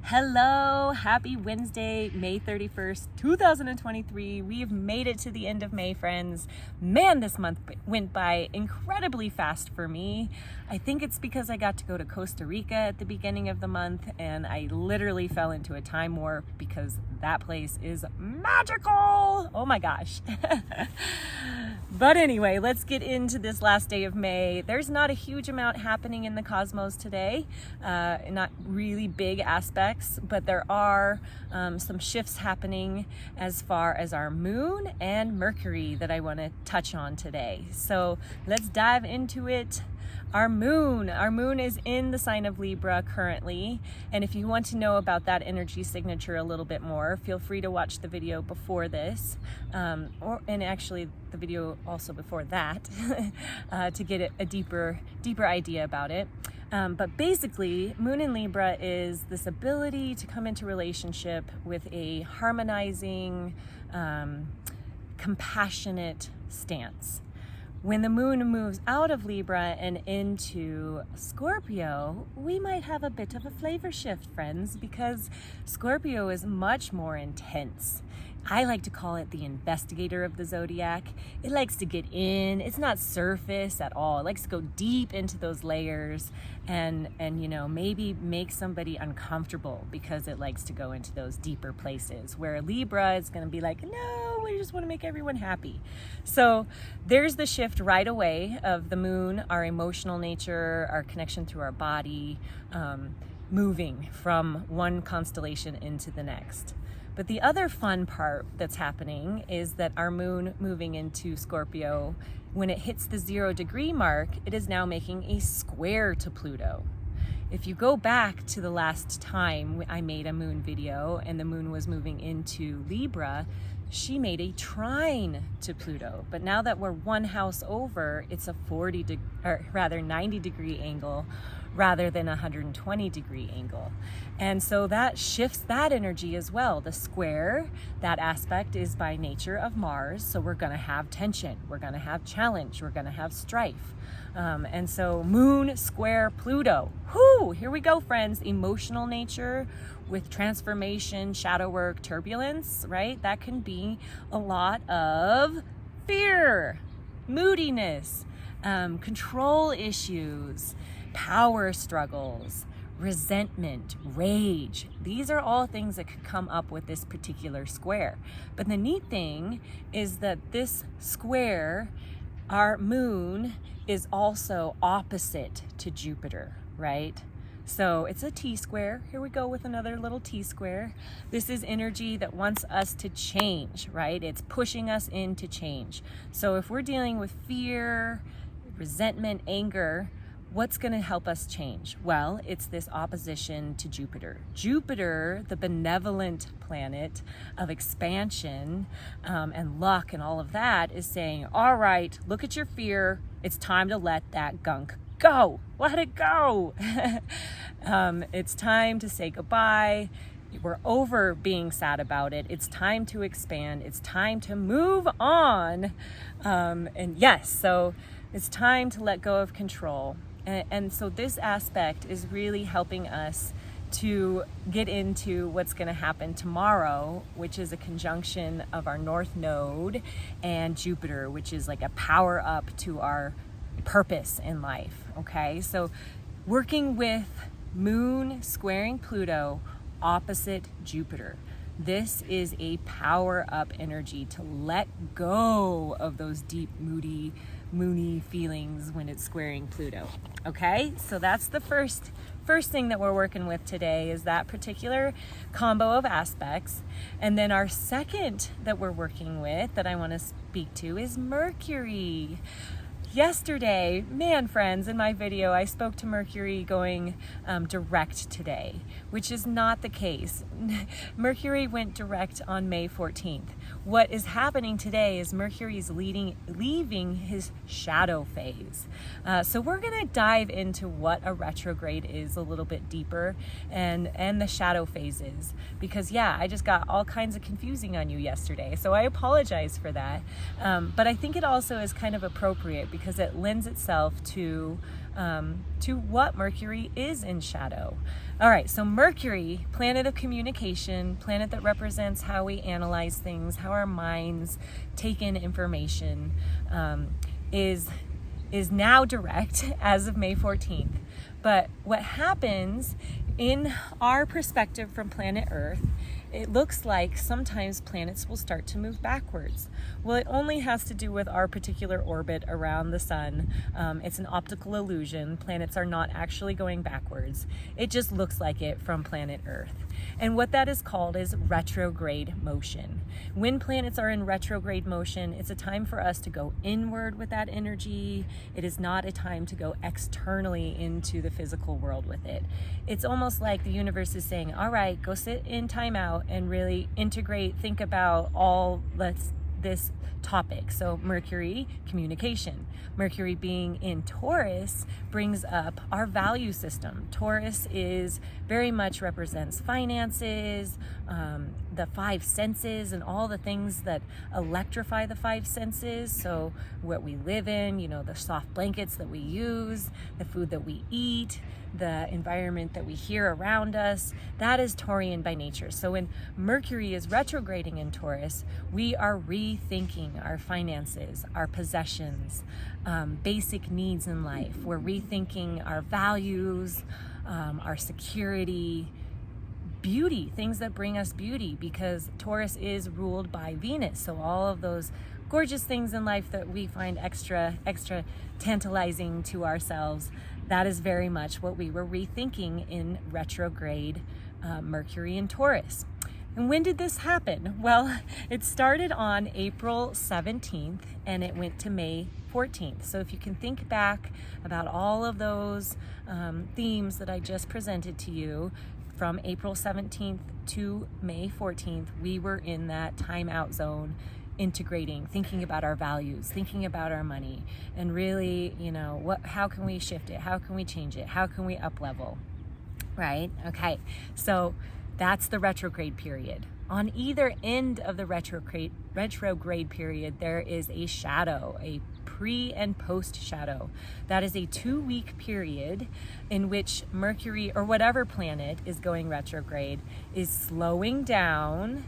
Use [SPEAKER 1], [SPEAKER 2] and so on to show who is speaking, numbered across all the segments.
[SPEAKER 1] Hello, happy Wednesday, May 31st, 2023. We have made it to the end of May, friends. Man, this month went by incredibly fast for me. I think it's because I got to go to Costa Rica at the beginning of the month, and I literally fell into a time warp because that place is magical. Oh my gosh. But anyway, let's get into this last day of May. There's not a huge amount happening in the cosmos today, not really big aspects, but there are some shifts happening as far as our moon and Mercury that I want to touch on today. So let's dive into it. Our moon is in the sign of Libra currently, and if you want to know about that energy signature a little bit more, feel free to watch the video before this, and actually the video also before that, to get a deeper idea about it. But basically, Moon in Libra is this ability to come into relationship with a harmonizing, compassionate stance. When the moon moves out of Libra and into Scorpio, we might have a bit of a flavor shift, friends, because Scorpio is much more intense. I like to call it the investigator of the zodiac. It likes to get in. It's not surface at all. It likes to go deep into those layers and maybe make somebody uncomfortable because it likes to go into those deeper places, where Libra is going to be like, no, we just want to make everyone happy. So there's the shift right away of the moon, our emotional nature, our connection through our body, moving from one constellation into the next. But the other fun part that's happening is that our moon moving into Scorpio, when it hits the 0 degree mark, it is now making a square to Pluto. If you go back to the last time I made a moon video and the moon was moving into Libra, she made a trine to Pluto. But now that we're one house over, it's a 90 degree angle rather than a 120 degree angle. And so that shifts that energy as well. The square, that aspect is by nature of Mars. So we're gonna have tension, we're gonna have challenge, we're gonna have strife. And so moon square Pluto, whoo, here we go, friends. Emotional nature with transformation, shadow work, turbulence, right? That can be a lot of fear, moodiness, control issues, power struggles, resentment, rage. These are all things that could come up with this particular square. But the neat thing is that this square, our moon, is also opposite to Jupiter, right? So it's a T-square. Here we go with another little T-square. This is energy that wants us to change, right? It's pushing us into change. So if we're dealing with fear, resentment, anger, what's going to help us change? Well, it's this opposition to Jupiter. Jupiter, the benevolent planet of expansion and luck and all of that, is saying, all right, look at your fear. It's time to let that gunk go. Let it go. It's time to say goodbye. We're over being sad about it. It's time to expand. It's time to move on. And yes, so it's time to let go of control. And so this aspect is really helping us to get into what's going to happen tomorrow, which is a conjunction of our North Node and Jupiter, which is like a power up to our purpose in life. Okay, so working with Moon squaring Pluto opposite Jupiter. This is a power up energy to let go of those deep, moony feelings when it's squaring Pluto. Okay, so that's the first thing that we're working with today, is that particular combo of aspects. And then our second that we're working with that I want to speak to is Mercury. Yesterday, man, friends, in my video, I spoke to Mercury going direct today, which is not the case. Mercury went direct on May 14th. What is happening today is Mercury's leaving his shadow phase. So we're going to dive into what a retrograde is a little bit deeper, and the shadow phases, because yeah, I just got all kinds of confusing on you yesterday. So I apologize for that. But I think it also is kind of appropriate because it lends itself to to what Mercury is in shadow. All right, so Mercury, planet of communication, planet that represents how we analyze things, how our minds take in information, is now direct as of May 14th. But what happens in our perspective from planet Earth, it looks like sometimes planets will start to move backwards. Well, it only has to do with our particular orbit around the sun. It's an optical illusion. Planets are not actually going backwards. It just looks like it from planet Earth. And what that is called is retrograde motion. When planets are in retrograde motion, it's a time for us to go inward with that energy. It is not a time to go externally into the physical world with it. It's almost like the universe is saying, all right, go sit in timeout and really integrate, think about all this topic. So Mercury, communication. Mercury being in Taurus brings up our value system. Taurus is very much represents finances, the five senses and all the things that electrify the five senses. So what we live in, the soft blankets that we use, the food that we eat, the environment that we hear around us, that is Taurian by nature. So when Mercury is retrograding in Taurus, we are rethinking our finances, our possessions, basic needs in life. We're rethinking our values, our security, beauty, things that bring us beauty, because Taurus is ruled by Venus. So all of those gorgeous things in life that we find extra tantalizing to ourselves, that is very much what we were rethinking in retrograde Mercury in Taurus. And when did this happen? Well, it started on April 17th and it went to May 14th. So if you can think back about all of those themes that I just presented to you, from April 17th to May 14th, we were in that timeout zone, integrating, thinking about our values, thinking about our money, and really, how can we shift it? How can we change it? How can we up level? Right? Okay. So that's the retrograde period. On either end of the retrograde period, there is a shadow, a pre and post shadow. That is a 2-week period in which Mercury, or whatever planet is going retrograde, is slowing down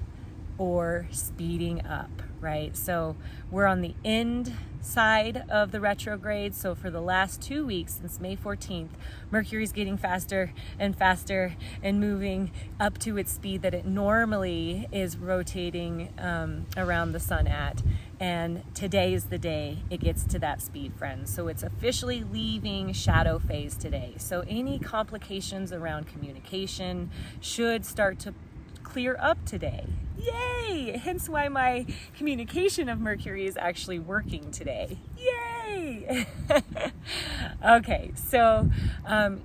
[SPEAKER 1] or speeding up, right? So we're on the end side of the retrograde. So for the last 2 weeks, since May 14th, Mercury's getting faster and faster and moving up to its speed that it normally is rotating around the sun at. And today is the day it gets to that speed, friends. So it's officially leaving shadow phase today. So any complications around communication should start to clear up today. Yay! Hence why my communication of Mercury is actually working today. Yay! Okay, so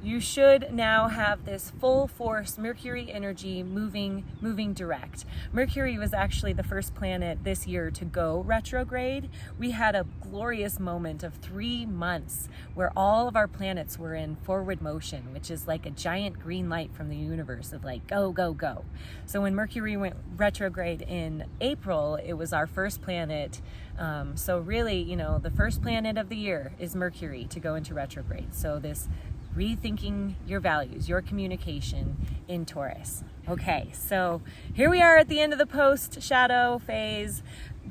[SPEAKER 1] you should now have this full force Mercury energy moving direct. Mercury was actually the first planet this year to go retrograde. We had a glorious moment of 3 months where all of our planets were in forward motion, which is like a giant green light from the universe of like, go, go, go. So when Mercury went retrograde in April, it was our first planet. So really, the first planet of the year is Mercury to go into retrograde. So this rethinking your values, your communication in Taurus. Okay, so here we are at the end of the post shadow phase.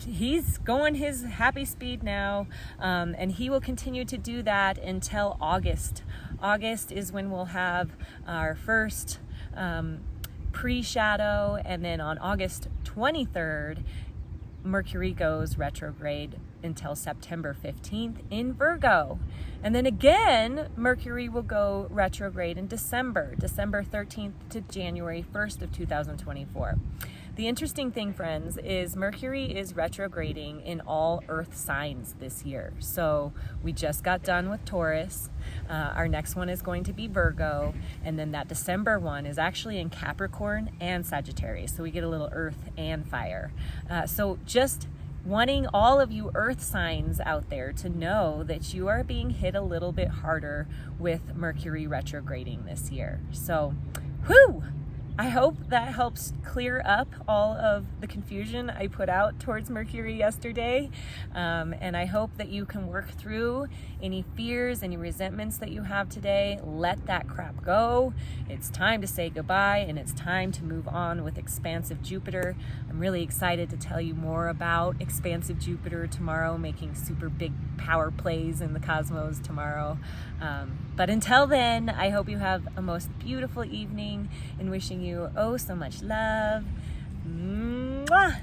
[SPEAKER 1] He's going his happy speed now, and he will continue to do that until August. August is when we'll have our first pre-shadow, and then on August 23rd, Mercury goes retrograde until September 15th in Virgo. And then again, Mercury will go retrograde in December 13th to January 1st of 2024. The interesting thing, friends, is Mercury is retrograding in all Earth signs this year. So we just got done with Taurus. Our next one is going to be Virgo. And then that December one is actually in Capricorn and Sagittarius. So we get a little Earth and fire. So just wanting all of you Earth signs out there to know that you are being hit a little bit harder with Mercury retrograding this year. So, whew! I hope that helps clear up all of the confusion I put out towards Mercury yesterday. And I hope that you can work through any fears, any resentments that you have today. Let that crap go. It's time to say goodbye, and it's time to move on with expansive Jupiter. I'm really excited to tell you more about expansive Jupiter tomorrow, making super big power plays in the cosmos tomorrow. But until then, I hope you have a most beautiful evening, and wishing you oh so much love. Mwah!